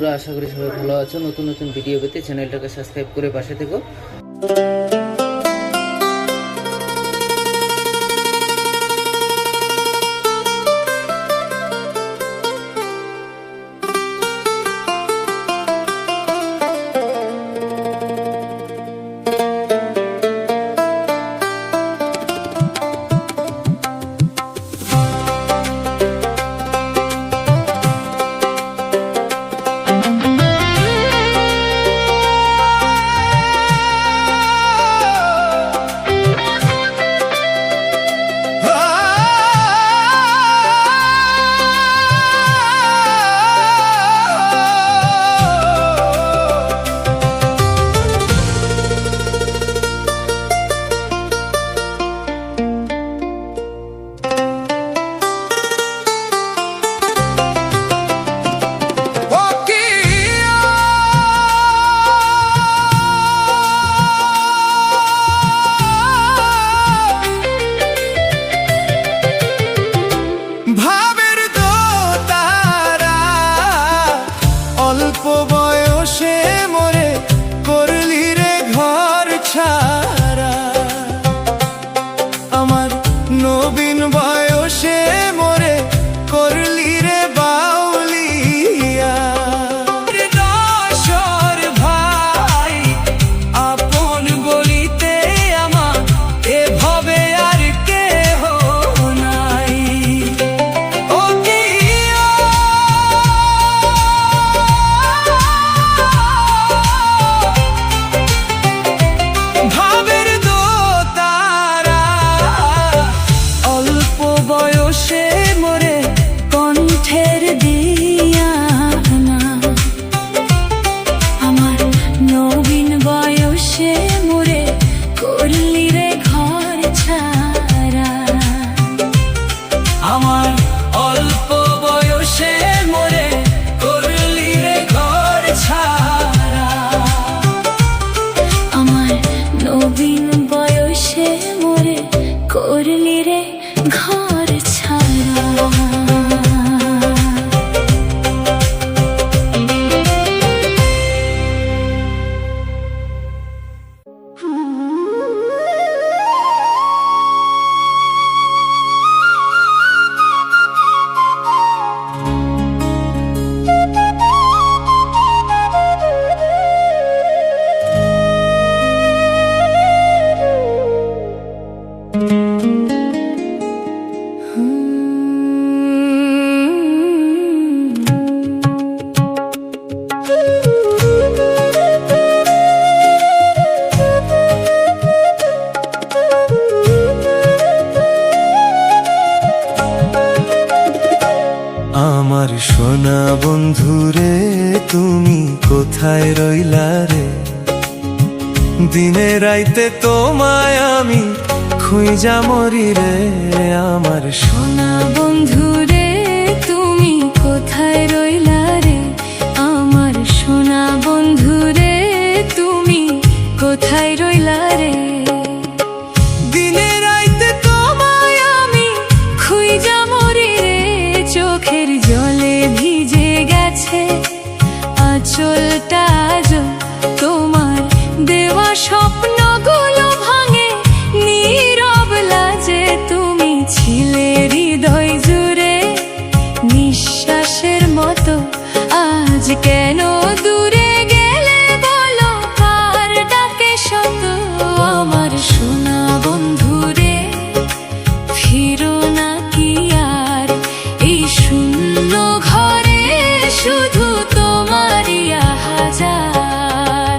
বন্ধুরা, আশা করি সবাই ভালো আছো। নতুন নতুন ভিডিও পেতে চ্যানেলটাকে সাবস্ক্রাইব করে পাশে থেকো। নবীন বয়সে মোরে করলি রে বাউলিয়া। দশর ভাই আপন বলিতে আমার এভাবে আর কেহ নাই। ও কিয়া ভাবের বয়সে মোরে কণ্ঠের দিয়া না, আমার নবীন বয়সে মোরে করলি রে ঘর ছাড়া। আমার অল্প বয়সে মোরে করলি রে ঘর ছাড়া। আমার নবীন বয়সে মোরে করলি রে ঘর ছাড়া। আমার সোনা বন্ধুরে তুমি কোথায় রইলা রে? দিনে রাইতে তোমায় আমি খুঁজা মরি রে। আমার সোনা বন্ধুরে তুমি কোথায় রইলা রে? আমার সোনা বন্ধুরে তুমি কোথায় রইলা রে? দিনে রাইতে তোমায় আমি খুঁজা মরি রে। চোখের জলে ভিজে গেছে আঁচলটা, তোমার দেওয়া স্বপ্নগুলো ভাঙে নীরব লাজে। তুমি ছিলে হৃদয় জুড়ে নিঃশ্বাসের মতো, আজ কেন দূরে গেলে বলো? কার ডাকে শত? আমার সোনা বন্ধুরে ফিরো না কি আর এই শূন্য ঘরে, শুধু তোমারই হাজার।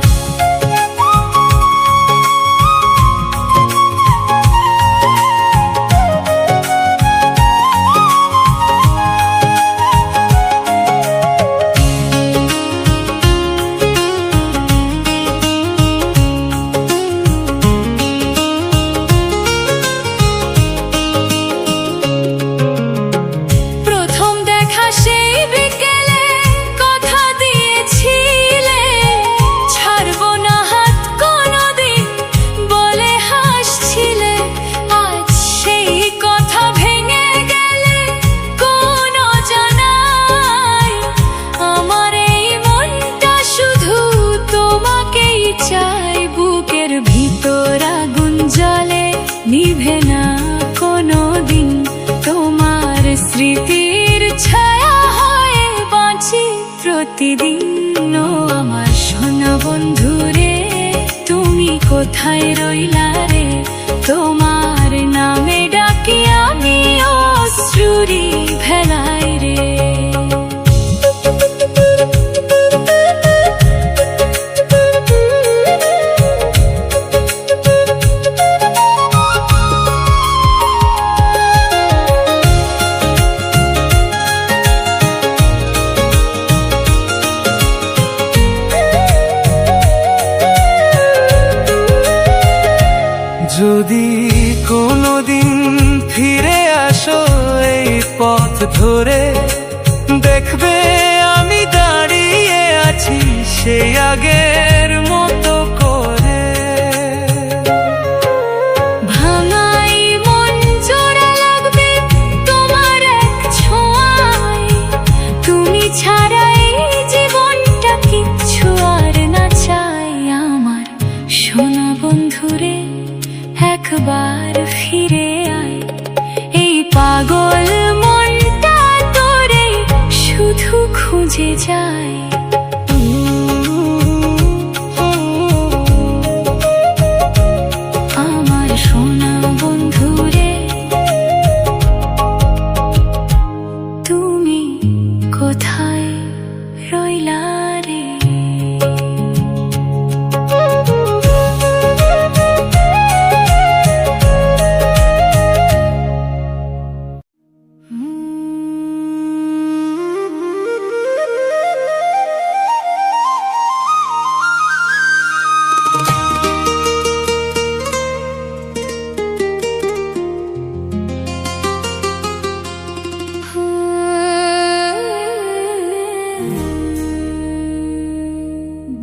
প্রতিদিন। ও আমার সোনা বন্ধুরে, তুমি কোথায় রইলা রে? তোমার নামে ডাকি আমি অশ্রুরি ভেলাই রে। যদি কোনোদিন ফিরে আসো এই পথ ধরে, দেখবে আমি দাঁড়িয়ে আছি সেই আগের মতো করে। ভাঙাই মন জোড়া লাগবে তোমার এক ছোঁয়ায়, তুমি ছাড়া এই জীবনটা কিচ্ছু আর না চাই। আমার সোনা বন্ধুরে, একবার ফিরে আয়, এই পাগল মনটা তোরে শুধু খুঁজে যায়। আমার সোনা বন্ধুরে, তুমি কোথায় রইলা রে?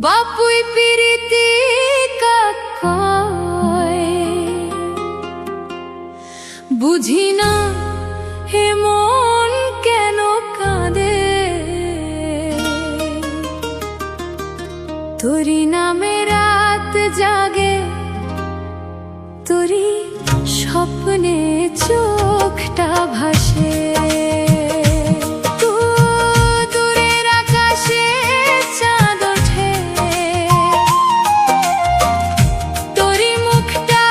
বাপুই পিরিতি কাকায়, বুঝি না হে মন কেন কাঁদে। তোরি নামে রাত জাগে, তোরি স্বপ্নে চোখটা ভাসে। দূরের আকাশে চাঁদ ওঠে, তোরি মুখটা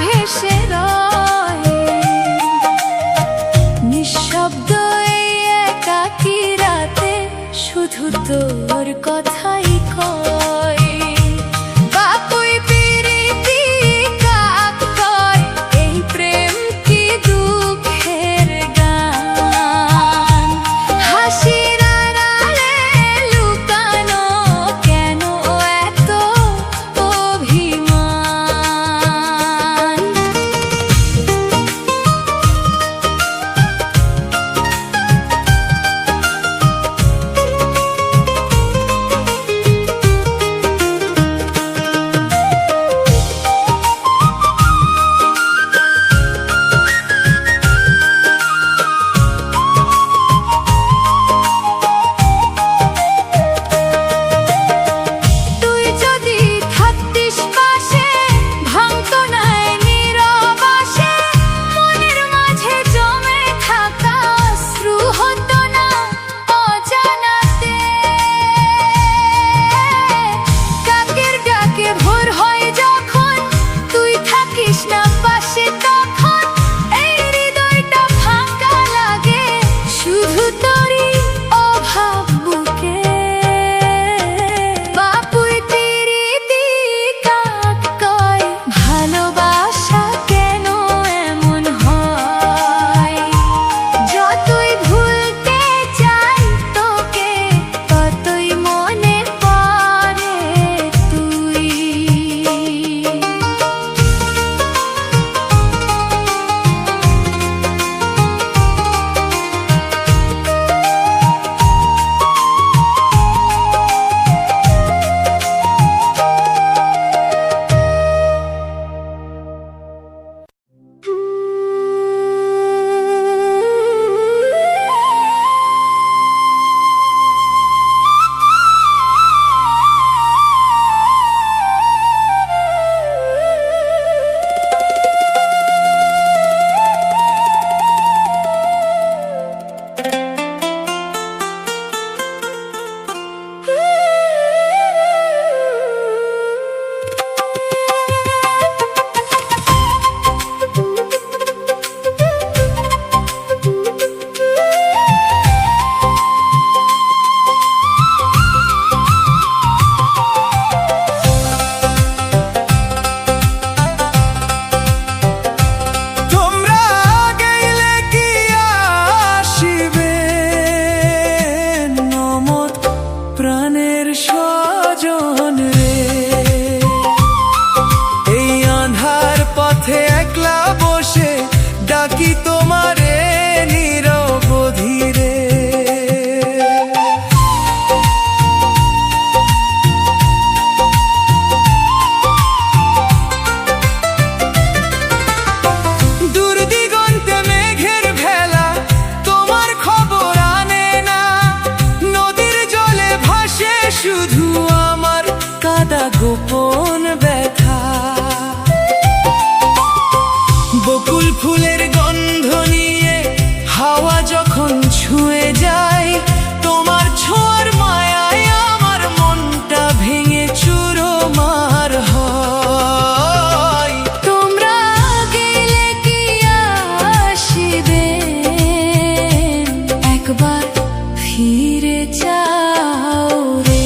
ভেসে রয়। নিঃশব্দ এই একাকী রাতে শুধু তোর কথাই কয়। বাপুই পিরিতি কাক কয়, এই প্রেম কি দুঃখের গান। হাসির আড়ালে লুকানো কেন এত অভিমান। প্রাণের স্বজন রে। এই আঁধার পথে একলা বসে ডাকি তোমারে নীরবধি রে। দূর দিগন্তে মেঘের ভেলা তোমার খবর আনে না, নদীর জলে ভাসে শুধু আমার কাদা গোপন ব্যথা। বকুল ফুলের গন্ধ নিয়ে হাওয়া যখন ছুঁয়ে যায়, তোমার ছোঁয়ার মায়ায় আমার মনটা ভেঙে চুরমার হয়। তোমরা গেলে কি আসিবে, একবার ফিরে যাও রে।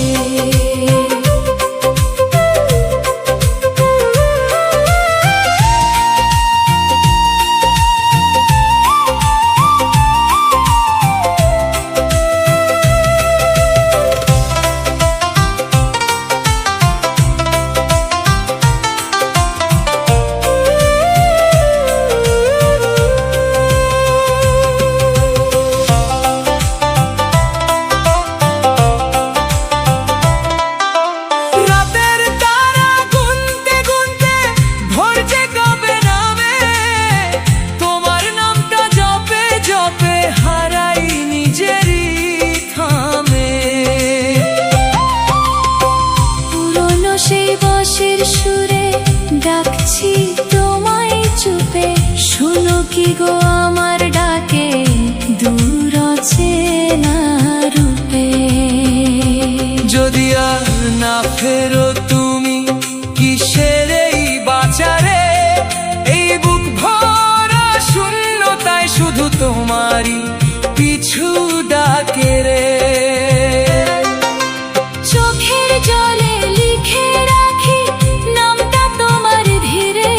রাতের তারা গুনতে গুনতে ভোর যে কবে নামে, তোমার নামটা জপে জপে হারাই নিজেরই থামে। পুরনো সেই বাঁশির সুরে ডাকছি তোমায় চুপে, শোনো কি গো আমার ডাকে দূর অচেনা রূপে। যদি আর না ফেরো তুমি কিসের এই বাচারে, এই বুক ভরা শূন্যতায় শুধু তোমারই পিছু ডাকে রে। চোখের জলে লিখে রাখি নামটা তোমার ধীরে,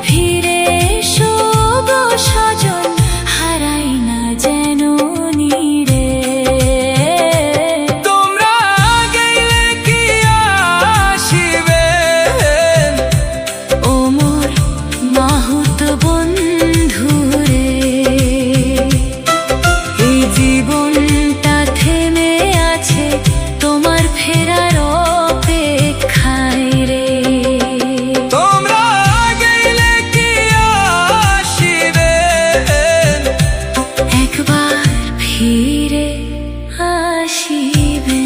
ফিরে এসো গো সজন, হারাই না যেন নীড়ে। তোমরা গেলে কি আসিবে, ও মোর মাহুত বন্ধু রে। এই জীবনটা থেমে আছে তোমার ফেরার অপেক্ষায় রে। তোমরা গেলে কি আসিবে, একবার ফিরে আসিবে।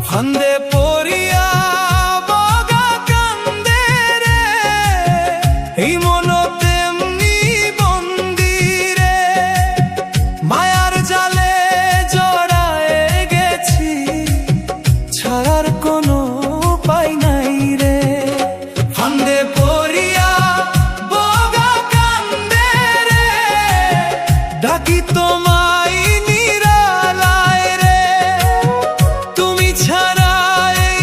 ফান্দে পড়িয়া বগা কান্দে রে, এই মন তেমনি বন্দি রে। মায়ার জালে জড়ায়ে গেছি, ছাড়ার কোনো উপায় নাই রে। ফান্দে পড়িয়া বগা কান্দে রে, ডাকি তোমায় নিরালায় রে। তুমি ছাড়া এই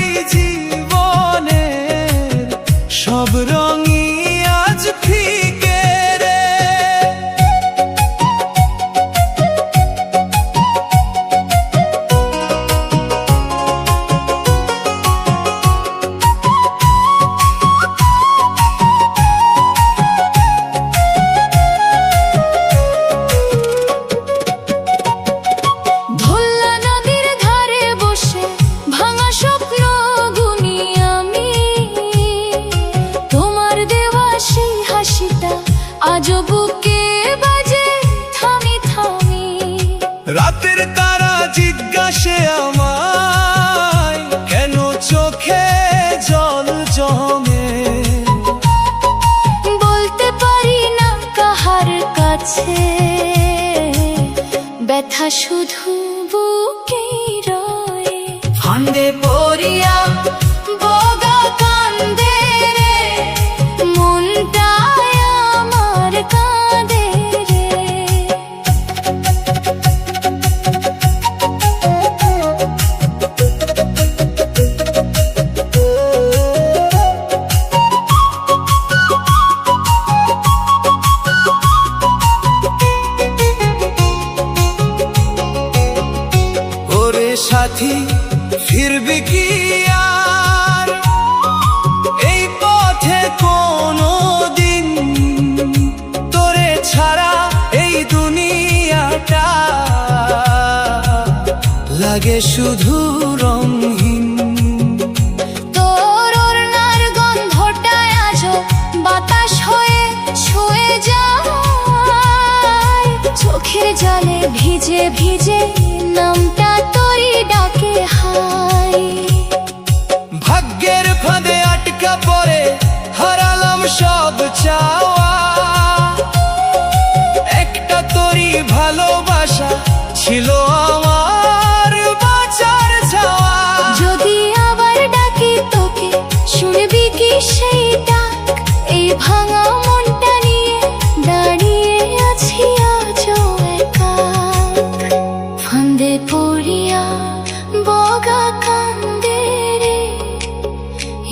ব্যথা শুধু বুকে রয়ে। ফান্দে পড়িয়া বগা কান্দে রে, মনটায় আমার কাঁদে রে। ওরে সাথী ফিরবি কি আর এই পথে কোনো দিন? তোরে ছাড়া এই দুনিয়াটা লাগে শুধু রঙহীন। তোর ওড়নার গন্ধটায় আজও বাতাস হয়ে ছুঁয়ে যায়, চোখের জলে ভিজে ভিজে নামটা তোরই ডাকে হায়। ভাগ্যের ফাঁদে আটকা পড়ে হারালাম সব চাওয়া, একটা তোরই ভালোবাসা ছিল আমার বাঁচার চাওয়া। যদি আবার ডাকি তোকে শুনবি কি সেই ডাক? এই ভাঙা মনটা নিয়ে দাঁড়িয়ে আছি আজও একা। ফান্দে পড়িয়া বগা কান্দে রে,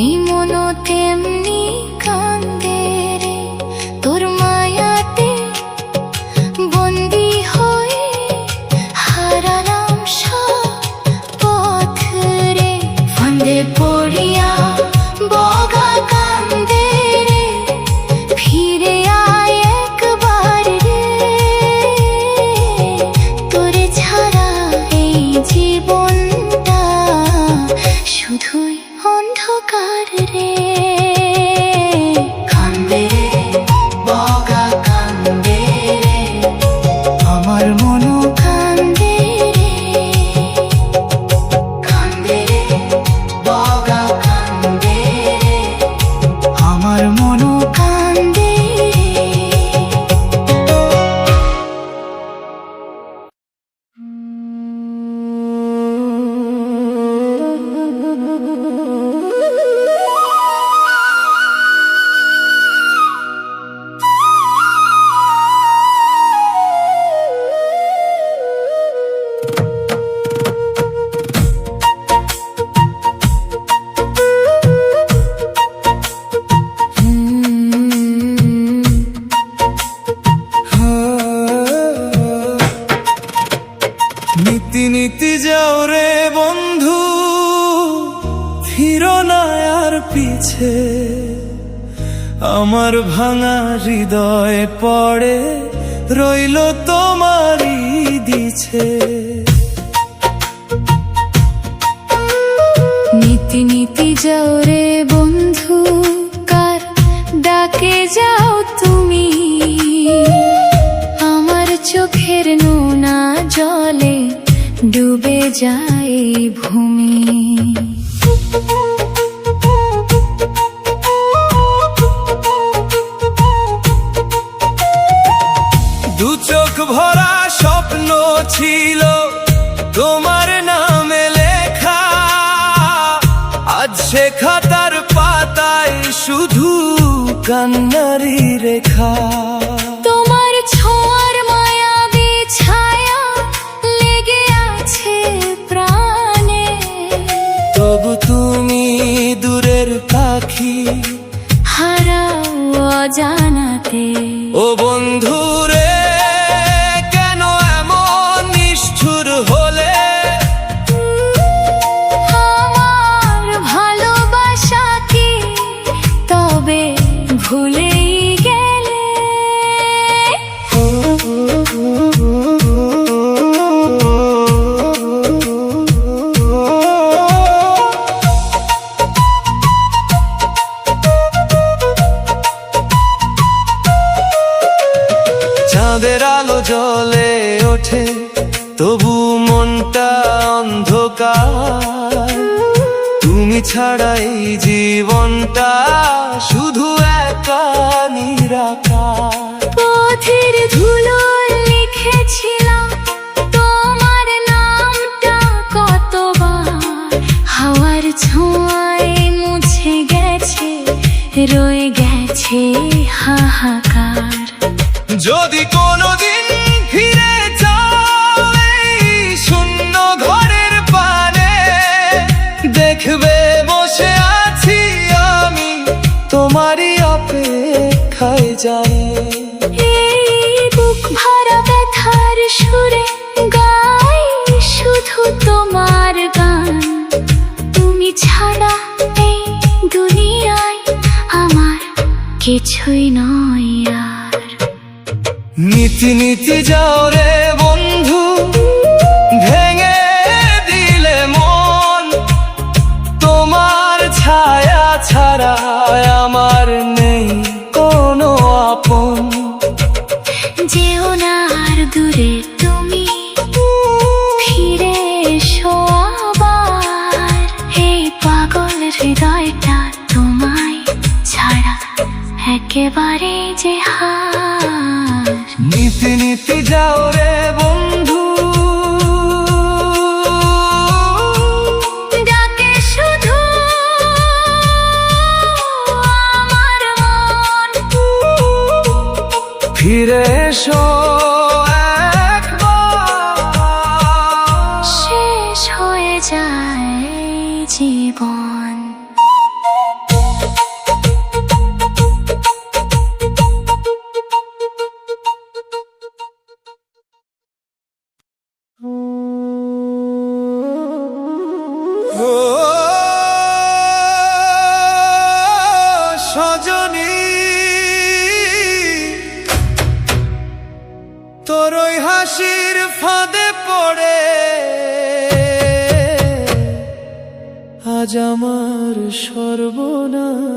এই মনও তেমনি কান্দে রে। তোর মায়াতে বন্দি হয়ে হারালাম সব পথ রে। ফান্দে পড়িয়া বগা কান্দে রে, ফিরে আয় একবার রে। তোরে ছাড়া এই জীবনটা শুধুই অন্ধকার রে। কান্দে রে, বগা কান্দে রে, আমার মনও কান্দে রে। কান্দে রে, বগা কান্দে রে, আমার মনও কান্দে রে। নীতি নীতি যাও রে বন্ধু, ফিরো না আর পিছে। আমার ভাঙা হৃদয় পড়ে রইল তোমারই দিছে। নীতি নীতি যাও রে বন্ধু, কার ডাকে যাও তুমি? আমার চোখের নোনা জলে ডুবে যায় ভূমি। দু চোখ ভরা স্বপ্ন ছিল তোমার নামে লেখা, আজ সে খাতার পাতায় শুধু কান্নারি রেখা। তোমার ছোঁয়ার মায়াবী ছায়া লেগে আছে প্রাণে, তবু তুমি দূরের পাখি হারাও অজানাতে। ও বন্ধু রে, কেন এমন নিষ্ঠুর হলে? আমার ভালোবাসা কি তবে ভুলেই গেলে? চাঁদের আলো জ্বলে ওঠে তবু মনটা অন্ধকার। তুমি ছাড়া এই জীবনটা শুধু একা নিরাকার। পথের ধুলো লিখেছিলাম তোমার ছোঁয়ায় মুছে গেছে, রয়ে গেছে হাহাকার। যদি কোনোদিন ফিরে যাও এই শূন্য ঘরের পানে, দেখবে বসে আছি আমি তোমারই অপেক্ষায় যাই। এই বুক ভরা ব্যথার সুরে গাই শুধু তোমার গান। তুমি ছাড়া এই দুনিয়ায় আমার কিছুই নয় আর। নীতি নীতি যাও রে বন্ধু, ভেঙে দিলে মন। তোমার ছায়া ছাড়া আমার নেই কোনো আপন। যেও না আর দূরে তুমি, ফিরে এসো আবার। এই পাগল হৃদয়টা তোমায় ছাড়া একেবারে যে হার। নীতি নীতি যাও রে বন্ধু, ডাকে শুধু আমার মন। ফিরে এসো একবার। শেষ হয়ে যায় জীবন। ও সজনী, তোর ওই হাসির ফাঁদে পড়ে আজ আমার সর্বনাশ।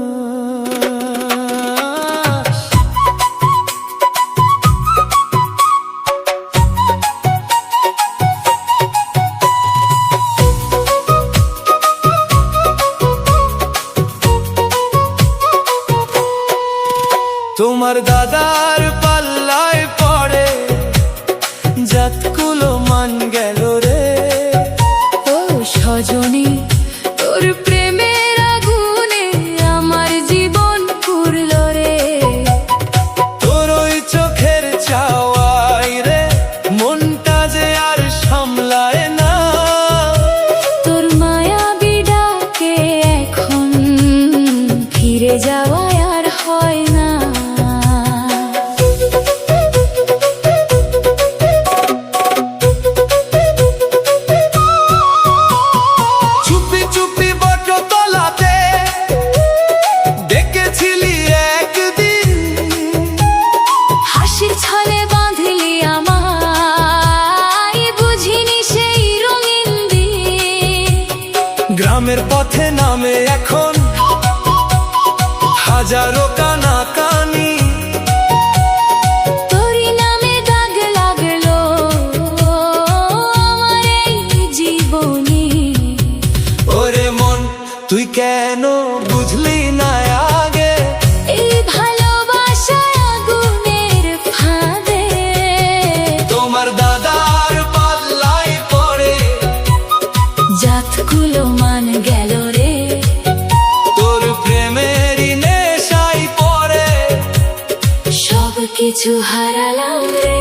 তোমার দাদার পাল্লায় পড়ে জাতকুলো মান গেল রে। ও সজনী, তোর প্রেমের আগুনে আমার জীবন পুরল রে। তোর ওই চোখের চাওয়াই রে মনটা যে আর সামলায় না। তোর মায়াবী ডাকে এখন ফিরে যাওয়া আর হয় না। চুপি চুপি বটতলাতে ডেকেছিলি একদিন, হাসির ছলে বাঁধলি আমায়, বুঝিনি সেই রঙিন দিন। গ্রামের পথে নামে এখন হাজারো কানাকানি। তোরই নামে দাগ লাগলো আমার এই জীবনে। ওরে মন, তুই কেন বুঝলি না আগে? এই ভালোবাসায় আগুনের ফাঁদে তোমার দাদার পাল্লায় পড়ে জাতগুলো মান গেল রে। তোর প্রেমেরই নেশায় পড়ে সব কিছু হারালাম রে।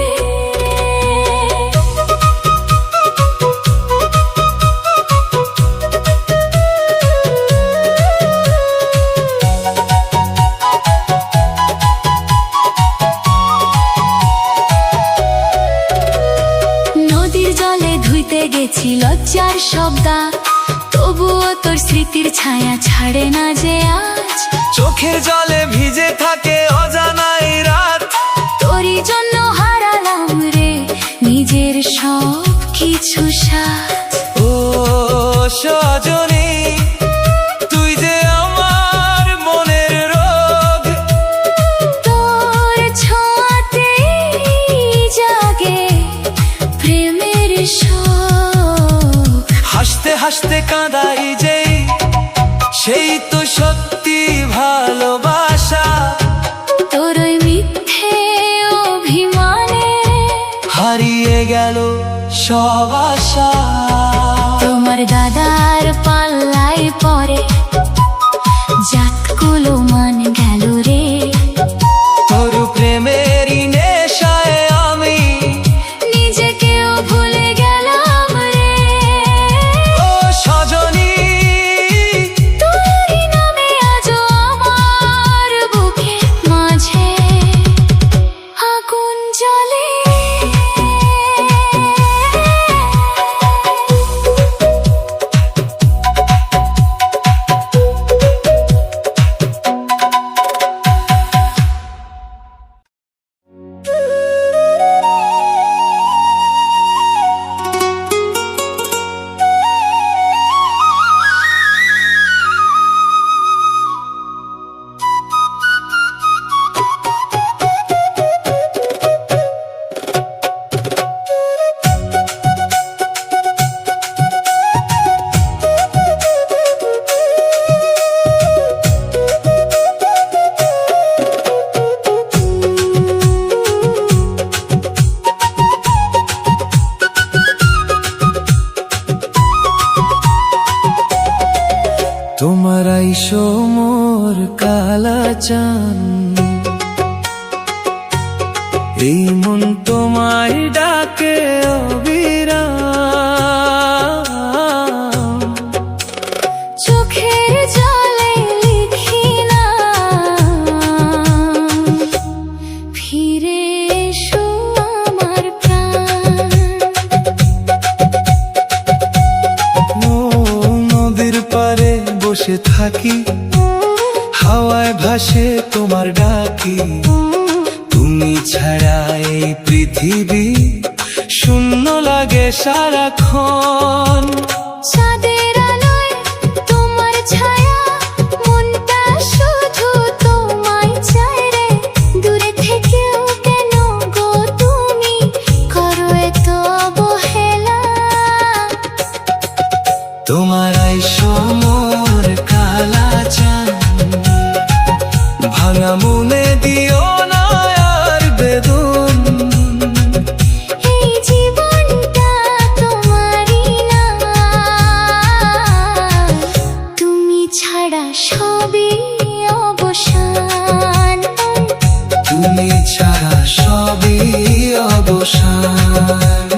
নদীর জলে ধুইতে গেছি লজ্জার শব্দা, তবুও তোর স্মৃতির ছায়া ছাড়ে না যে আজ। চোখের জলে ভিজে থাকে অজানাই রাত। তোরই জন্য হারালাম রে নিজের সব কিছু সাথ। ও সজনী, তুই যে আমার মনের রোগ। তোর ছোঁয়াতেই জাগে প্রেমের শোক। হাসতে হাসতে কাঁদাই যেই, সেই তো সত্যি ভালোবাসা। তোর ওই মিথ্যে অভিমানে হারিয়ে গেল সব আশা। তোমার দাদার পাল্লায় তোমার আইসো মোর কালা চান, এই মন তোমায় ডাকে অবিরাম। চোখের জলে লিখি না ফিরে এসো আমার প্রাণ। ও নদীর পারে বসে থাকি, হাওয়ায় ভাসে তোমার ডাকি, তুমি ছাড়া এই পৃথিবী শূন্য লাগে সারাক্ষণ। চাঁদের আলোয় তোমার ছায়া, মনটা শুধু তোমায় চায় রে। দূরে থেকেও কেন গো তুমি করো এত অবহেলা। তোমার আইসো মোর কালা চান, ভাঙা মনে দিও না আর বেদন। এই জীবনটা তোমারই না, তুমি ছাড়া সবই অবসান। তুমি ছাড়া সবই অবসান।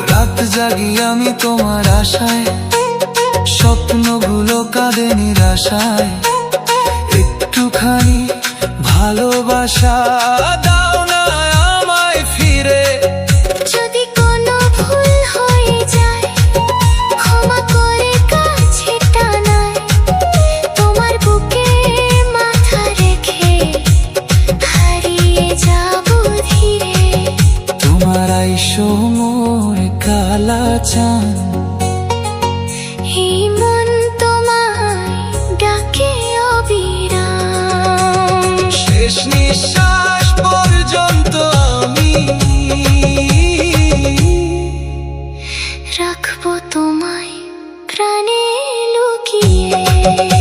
রাত জাগি আমি তোমার আশায়, স্বপ্নগুলো কাঁদে নিরাশায়। একটুখানি ভালোবাসা দাও না আমায় ফিরে। যদি কোনো ভুল হয়ে যায় ক্ষমা করে কাছে টানায়। তোমার বুকে মাথা রেখে হারিয়ে যাব ধীরে। তোমার আইসো মোর কালা চান, এই মন তোমায় ডাকে অবিরাম। শেষ নিঃশ্বাস পর্যন্ত আমি রাখবো তোমায় প্রাণে লুকিয়ে।